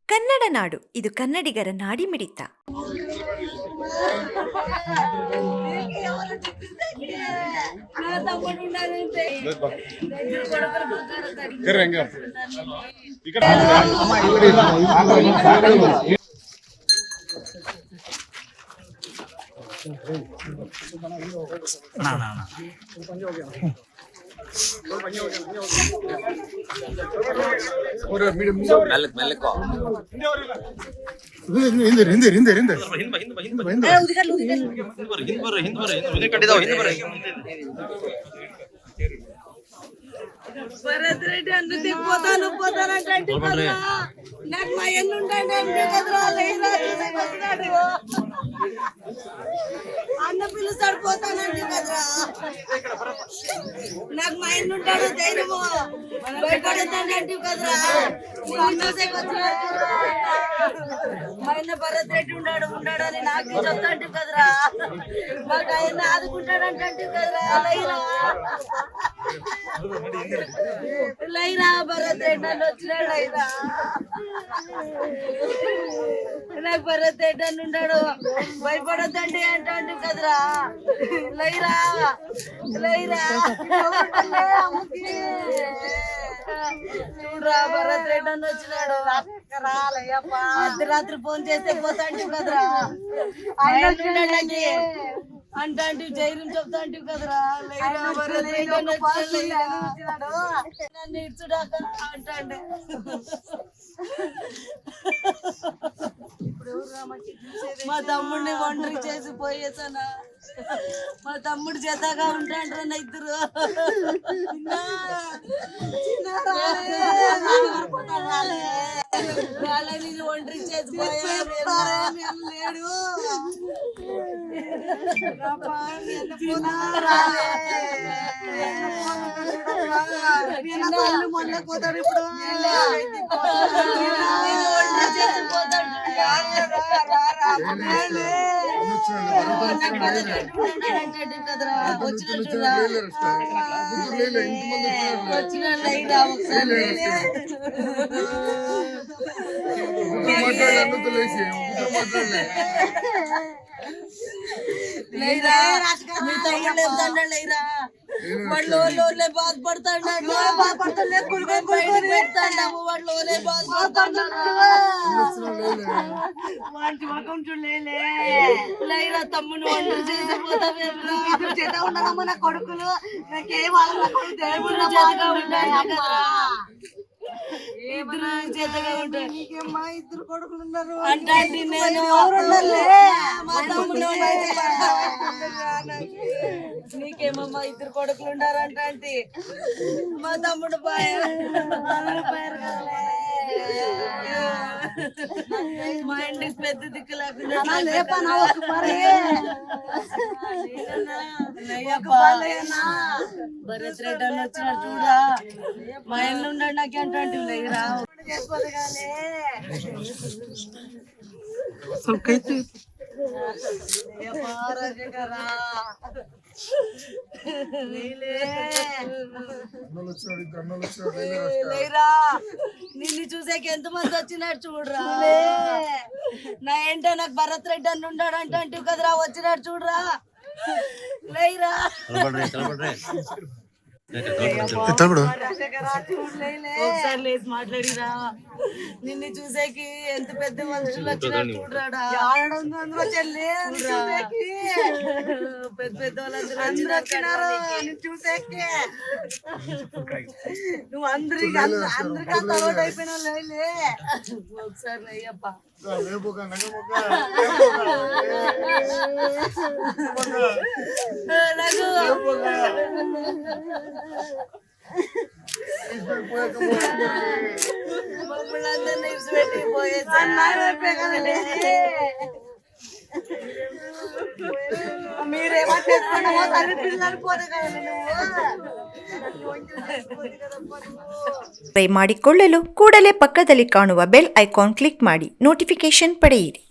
ಕನ್ನಡ ನಾಡು, ಇದು ಕನ್ನಡಿಗರ ನಾಡಿಮಿಡಿತ. భరత్ రెడ్డి అందుకు పోతానంటే కదరా నాకు మా ఎన్నుంటాడు అంటే కదరా లేరా చూసేకొచ్చినాడు అన్న పిలుస్తాడు పోతానంటే కదరా నాకు మా ఎన్నుంటాడు ధైర్యము భయపడతానంటే కదరా చూసేకొచ్చినాడు మా ఆయన భరత్ రెడ్డి ఉన్నాడని నాకు చెప్తాంటే కదరా మాకు ఆయన ఆదుకుంటాడంటే కదరా లైరా భరత్ రెడ్డి నన్ను వచ్చినాడు లైరా నాకు భరత్ రెడ్డి అని ఉన్నాడు భయపడద్దండి అంటే కదరా లైరా లైరా చూడరా భరత్ రెడ్డి అని వచ్చినాడు అర్ధరాత్రి ఫోన్ చేస్తే పోతాంటివి కదరా అంటే ధైర్యం చెప్తా అంటే కదరా నన్ను ఇచ్చుడాక అంటే మా తమ్ముడిని ఒంటరి చేసి పోయేసానా మా తమ్ముడు చేతగా ఉంటాండ్రా నా ఇద్దరు వాళ్ళని ఒంటరి చేసి పోయాడు మొన్న పోతాడు ఇప్పుడు కదరా వచ్చిన ఒకసారి లేరా మీ తమ్ముడు చెప్తాడా లేరా వాళ్ళు బాధపడతాడు పెడతాము వాళ్ళు లేరా తమ్ముడు ఒంటరి చేసిపోతా ఉన్నారమ్మ నా కొడుకులు నాకేం దేవుడు చేతగా ఉంటాయి కదరా ఇద్దరు చేతగా ఉంటాయి నీకేమ్మా ఇద్దరు కొడుకులు ఉన్నారు అంటే నేను మా తమ్ముడు నీకేమమ్మా ఇద్దరు కొడుకులు ఉండారంటే మా తమ్ముడు మా ఇంటికి పెద్ద దిక్కు లేకుండా భరత్ రెడ్డి అని వచ్చినాడు చూడా మా ఇంట్లో ఉన్నాడు నాకే అంటే లేరా చేసుకోదు కానీ లేరా నిన్ను చూసాక ఎంత మంది వచ్చినాడు చూడరా నా ఏంటో నాకు భరత్ రెడ్డి అని ఉన్నాడు అంటే కదరా వచ్చినాడు చూడరా లేరా ఒకసారి లేచి మాట్లాడిరా నిన్ను చూసేకి ఎంత పెద్ద మనుషులు వచ్చినారు చూడరాడా అందులో చెల్లి పెద్ద పెద్ద వాళ్ళందరూ వచ్చినారు నిన్ను చూసేకి నువ్వు అందరికి అలవాటు అయిపోయినా లేలే ఒకసారి లేయప్ప మమ్మల్ని ఇడిచిపెట్టి ಮಾಡಿಕೊಳ್ಳಲು ಕೂಡಲೇ ಪಕ್ಕದಲ್ಲಿ ಕಾಣುವ ಬೆಲ್ ಐಕಾನ್ ಕ್ಲಿಕ್ ಮಾಡಿ ನೋಟಿಫಿಕೇಶನ್ ಪಡೆಯಿರಿ.